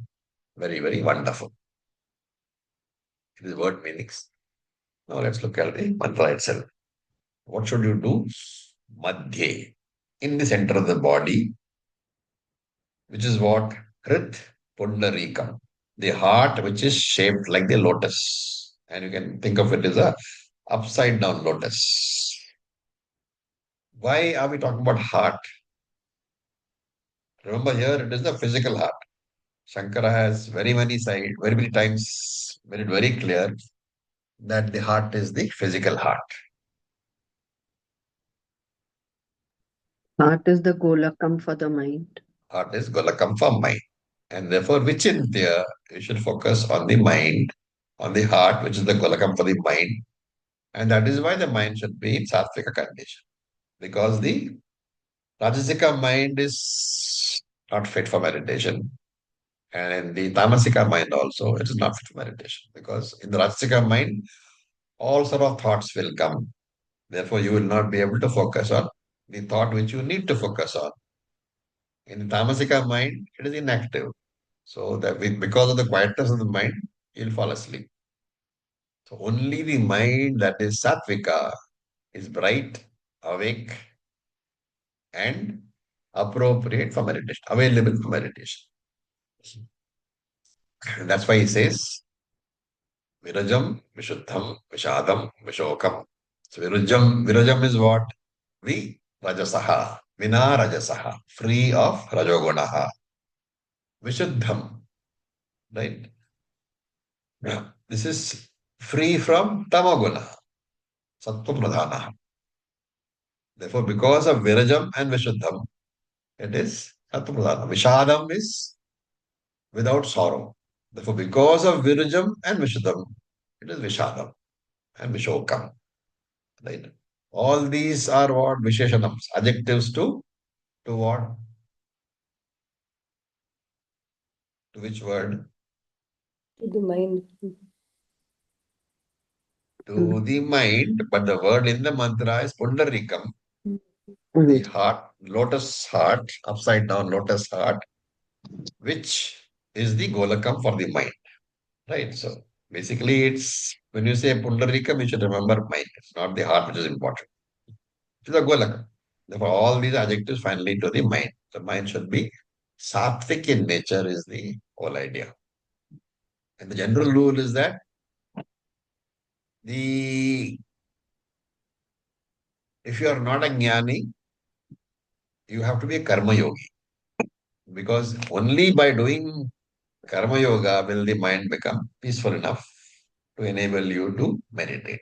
very, very wonderful. It is word meanings. Now let's look at the mantra itself. What should you do? Madhye, in the center of the body, which is what? Hrit Pundarikam, the heart which is shaped like the lotus. And you can think of it as a upside down lotus. Why are we talking about heart? Remember here it is the physical heart. Shankara has very many side, very many times made it very clear that the heart is the physical heart. Heart is the golakam for the mind. Heart is Golakam for mind. And therefore, Vichintya, you should focus on the mind, on the heart, which is the Golakam for the mind. And that is why the mind should be in Sattvika condition. Because the Rajasika mind is not fit for meditation. And in the Tamasika mind also, it is not fit for meditation. Because in the Rajasika mind, all sort of thoughts will come. Therefore, you will not be able to focus on the thought which you need to focus on. In the Tamasika mind, it is inactive. So that because of the quietness of the mind, you'll fall asleep. So only the mind that is sattvika is bright, awake, and appropriate for meditation, available for meditation. And that's why he says, Virajam, Vishuddham, Vishadam, Vishokam. So Virajam is what? Rajasaha, Vina Rajasaha, free of Rajogunaha. Vishuddham, right? Yeah. This is free from Tamaguna, Sattva Pradhana. Therefore, because of Virajam and Vishuddham, it is Sattva Pradhana. Vishadam is without sorrow. Therefore, because of Virajam and Vishuddham, it is Vishadam and Vishokam. Right? All these are what? Visheshanams, adjectives to what? To which word? To the mind. To the mind, but the word in the mantra is Pundarikam, the Mm. heart, lotus heart, upside down lotus heart, which is the Golakam for the mind. Right? So basically, it's when you say Pundarikam, you should remember mind. It's not the heart which is important. It's the Golakam. Therefore, all these adjectives finally to the mind. The mind should be sattvic in nature, is the whole idea. And the general rule is that the if you are not a jnani, you have to be a karma yogi. Because only by doing karma yoga will the mind become peaceful enough to enable you to meditate.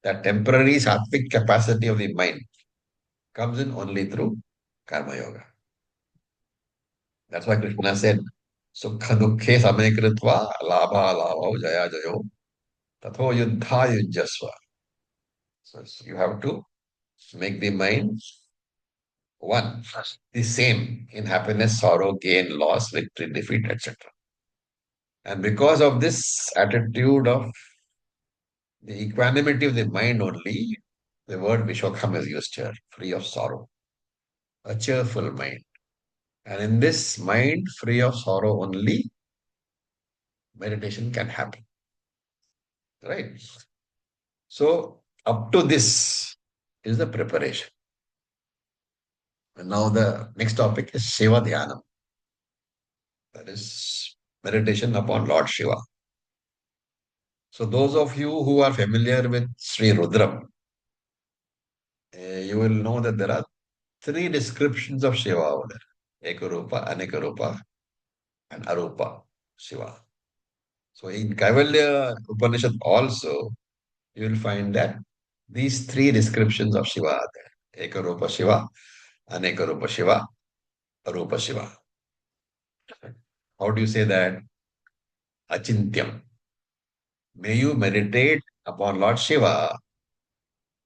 That temporary sattvic capacity of the mind comes in only through karma yoga. That's why Krishna said, Sukha dukhe samekritva labha labha jaya jayo tatho yuddha yujjasva. So you have to make the mind one, the same in happiness, sorrow, gain, loss, victory, defeat, etc. And because of this attitude of the equanimity of the mind only, the word Vishwakham is used here, free of sorrow, a cheerful mind. And in this mind, free of sorrow only, meditation can happen. Right? So, up to this is the preparation. And now the next topic is Shiva Dhyanam. That is meditation upon Lord Shiva. So, those of you who are familiar with Sri Rudram, you will know that there are three descriptions of Shiva over there: Ekarupa, Anekarupa, and Arupa Shiva. So, in Kaivalya Upanishad also, you will find that these three descriptions of Shiva are there: Ekarupa Shiva, Anekarupa Shiva, Arupa Shiva. How do you say that? Achintyam. May you meditate upon Lord Shiva,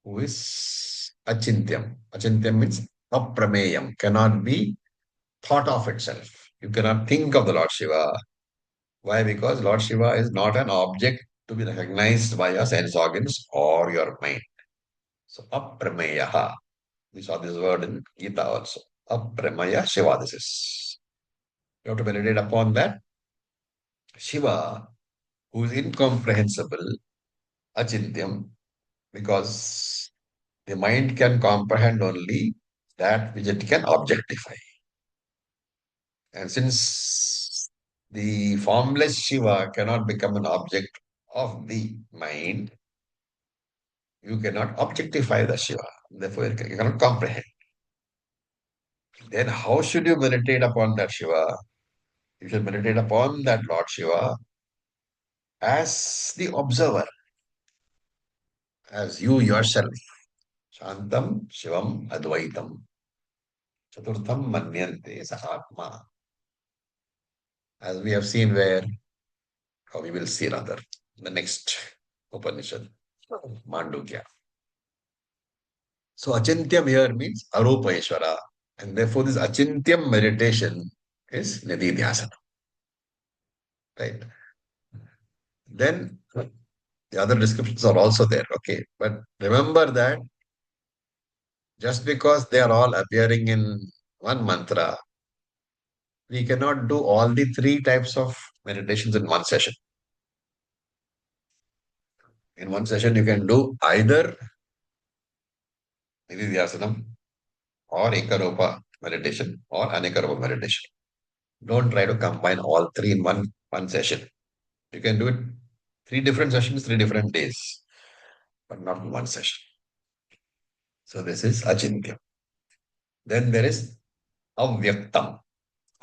who is Achintyam. Achintyam means aprameyam, cannot be thought of itself. You cannot think of the Lord Shiva. Why? Because Lord Shiva is not an object to be recognized by your sense organs or your mind. So aprameyaha. We saw this word in Gita also. Apramaya Shiva. This is. You have to meditate upon that Shiva, who is incomprehensible, Achintyam, because the mind can comprehend only that which it can objectify. And since the formless Shiva cannot become an object of the mind, you cannot objectify the Shiva. Therefore, you cannot comprehend. Then, how should you meditate upon that Shiva? You should meditate upon that Lord Shiva as the observer, as you yourself. Shantam Shivam Advaitam. Chaturtham Manyante Sahatma. As we have seen where, or we will see rather, the next Upanishad, Mandukya. So Achintyam here means Arupa Ishvara. And therefore this Achintyam meditation is Nidhi Dhyasana. Right? Then the other descriptions are also there. Okay. But remember that just because they are all appearing in one mantra, we cannot do all the three types of meditations in one session. In one session, you can do either Nididhyasanam or Ekaropa meditation or Anekaropa meditation. Don't try to combine all three in one session. You can do it three different sessions, 3 different days, but not in one session. So this is Achintya. Then there is Avyaktam.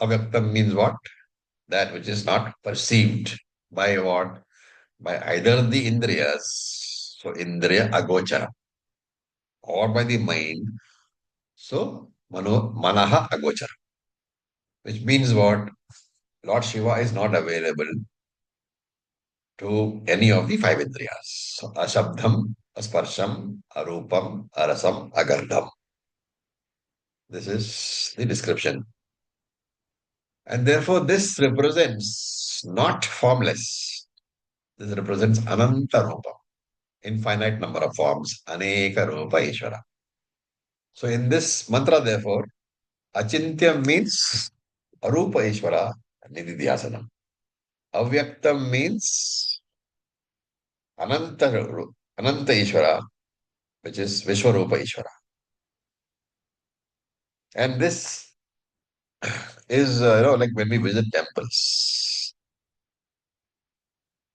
Avyaktam means what? That which is not perceived by what? By either the Indriyas, so Indriya Agochara, or by the mind, so Manaha Agochara, which means what? Lord Shiva is not available to any of the five Indriyas. So Ashabdham, Asparsham, Arupam, Arasam, Agandham. This is the description. And therefore, this represents not formless. This represents Ananta Rupa, infinite number of forms, Aneka Rupa Ishvara. So in this mantra, therefore, Achintya means Arupa Ishvara, Nididhyasanam. Avyaktam means Ananta, Ananta Ishvara, which is Vishwarupa Ishvara. And this is, like when we visit temples.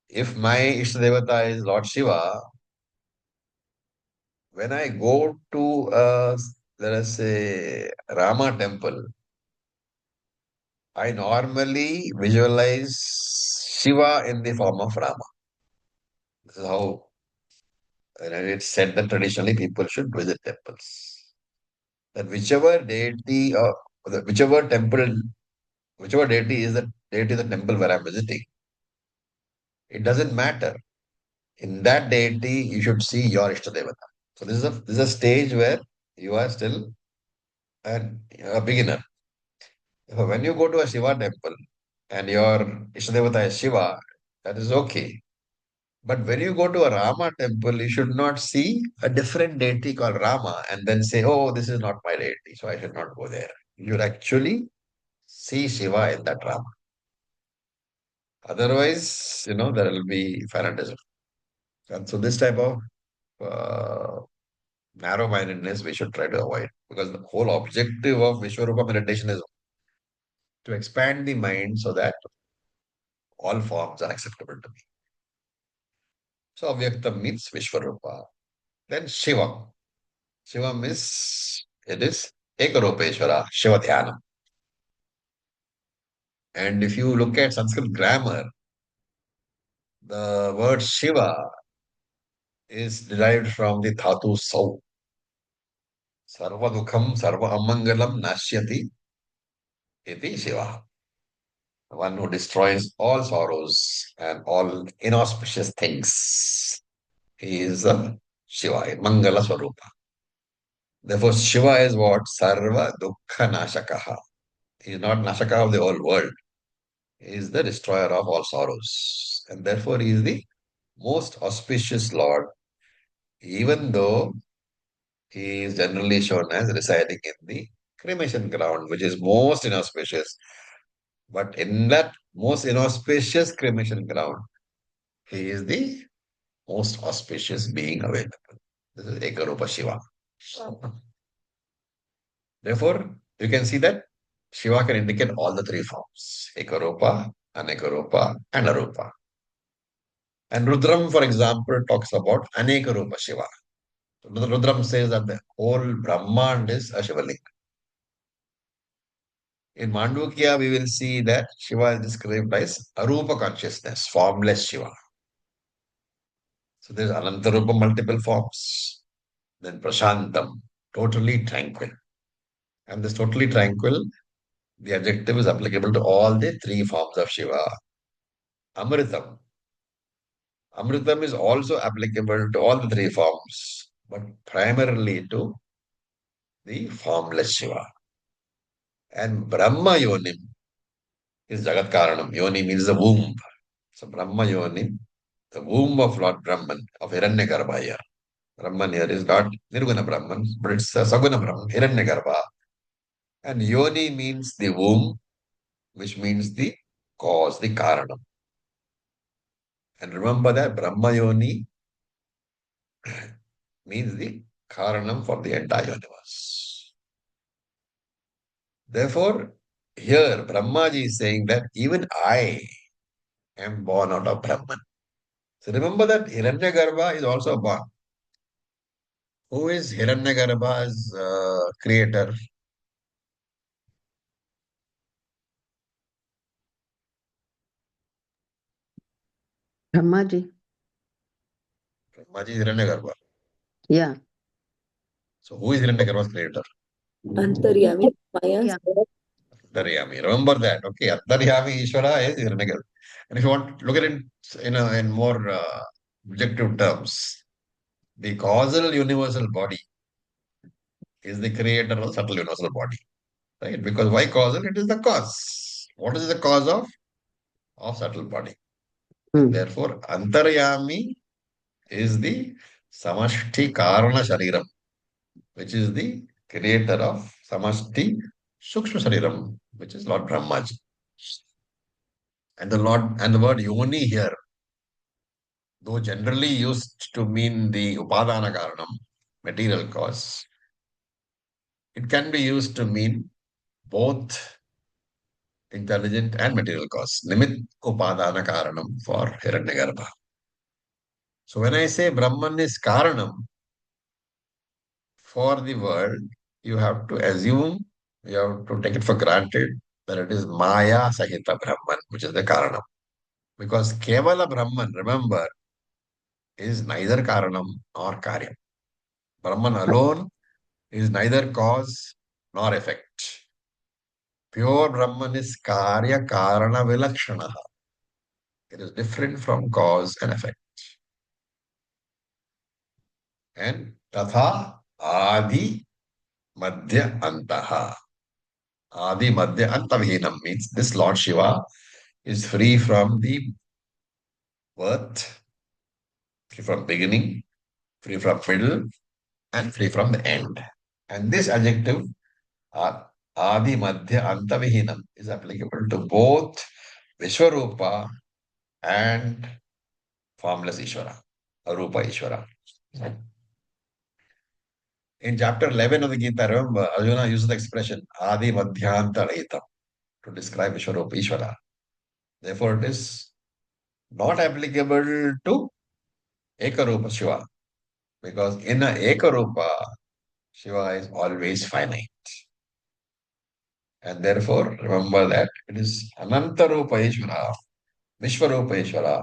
If my Ishtadevata is Lord Shiva, when I go to, let us say, Rama temple, I normally visualize Shiva in the form of Rama. This is how it's said that traditionally people should visit temples. That whichever deity or whichever temple, whichever deity is the deity of the temple where I'm visiting, it doesn't matter. In that deity, you should see your Ishtadevata. So this is a stage where you are still a beginner. So when you go to a Shiva temple and your Ishtadevata is Shiva, that is okay. But when you go to a Rama temple, you should not see a different deity called Rama and then say, oh, this is not my deity, so I should not go there. You should actually see Shiva in that Rama. Otherwise, there will be fanatism. And so this type of uh, narrow-mindedness we should try to avoid, because the whole objective of Vishwarupa meditation is to expand the mind so that all forms are acceptable to me. So Avyaktam means Vishwarupa. Then Shiva. Shiva means it is Ekaropeshwara, Shiva Dhyana. And if you look at Sanskrit grammar, the word Shiva is derived from the dhatu sau. Sarva dukham sarva amangalam nashyati iti Shiva. The one who destroys all sorrows and all inauspicious things. He is a Shiva, Mangala Swarupa. Therefore, Shiva is what? Sarva dukkha nashakaha. He is not nashaka of the whole world. He is the destroyer of all sorrows. And therefore, he is the most auspicious Lord, even though he is generally shown as residing in the cremation ground, which is most inauspicious. But in that most inauspicious cremation ground, he is the most auspicious being available. This is Ekarupa Shiva. Therefore, you can see that Shiva can indicate all the three forms: Ekarupa, Anekarupa, and Arupa. And Rudram, for example, talks about Anekarupa Shiva. Rudram says that the whole Brahmand is a Shivaling. In Mandukya, we will see that Shiva is described as Arupa consciousness, formless Shiva. So there's Anantarupa, multiple forms. Then Prashantam, totally tranquil. And this totally tranquil, the adjective is applicable to all the three forms of Shiva. Amritam. Amritam is also applicable to all the three forms, but primarily to the formless Shiva. And Brahma Yonim is Jagat Karanam. Yoni means the womb. So Brahma Yonim, the womb of Lord Brahman, of Hiranyagarbha here. Brahman here is not Nirguna Brahman, but it's Saguna Brahman, Hiranyagarbha. And Yoni means the womb, which means the cause, the Karanam. And remember that Brahma Yoni means the Karanam for the entire universe. Therefore, here Brahmaji is saying that even I am born out of Brahman. So remember that Hiranyagarbha is also born. Who is Hiranyagarbha's creator? Brahmaji. Brahmaji is Hiranyagarbha. Yeah. So who is Hiranyagarbha's creator? Antaryami, Maya. Antaryami. Remember that. Okay, Antaryami Ishvara is Hiranyagarbha. And if you want to look at it in more objective terms, the causal universal body is the creator of subtle universal body. Right? Because why causal? It is the cause. What is the cause of subtle body? Hmm. Therefore, Antaryami is the Samashti Karana Shariram, which is the creator of Samashti Sukshma Shariram, which is Lord Brahmaji. And the word Yoni here, though generally used to mean the Upadana Karanam, material cause, it can be used to mean both intelligent and material cause. Nimit Upadana Karanam for Hiranyagarbha. So when I say Brahman is Karanam for the world, you have to assume, you have to take it for granted that it is Maya Sahita Brahman, which is the Karanam. Because Kevala Brahman, remember, is neither Karanam nor Karyam. Brahman alone is neither cause nor effect. Pure Brahman is Karya Karana Vilakshana. It is different from cause and effect. And Tatha Adi Madhya Antaha. Adi Madhya Antavihinam means this Lord Shiva is free from the birth, free from beginning, free from middle, and free from the end. And this adjective, Adi Madhya Antavihinam, is applicable to both Vishwarupa and formless Ishvara, Arupa Ishvara. In chapter 11 of the Gita, remember, Arjuna uses the expression Adi Madhyanta Raitam to describe Vishwarupa Ishvara. Therefore, it is not applicable to Ekarupa Shiva, because in a Ekarupa, Shiva is always finite. And therefore, remember that it is Anantarupa Ishvara, Vishwarupa Ishvara,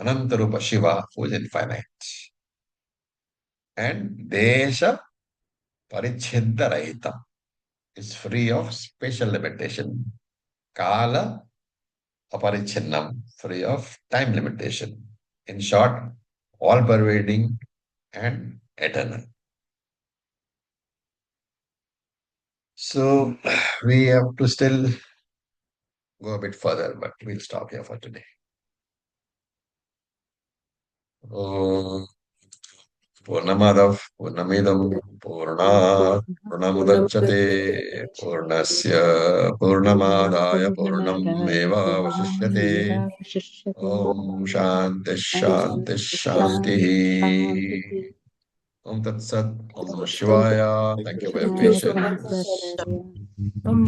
Anantarupa Shiva, who is infinite. And Desha Parichhidda Rahitam is free of spatial limitation. Kala Aparichinnam, free of time limitation. In short, all pervading and eternal. So we have to still go a bit further, but we'll stop here for today. Purnamadav Purnamidam Purnat Purnamudachyate Purnasya Purnamadaya Purnameva Vasishyate. Om Shanti Shanti Shanti. Om Tat Sat. Om Namah Shivaya. Thank you for your Thank you so patience. much. Om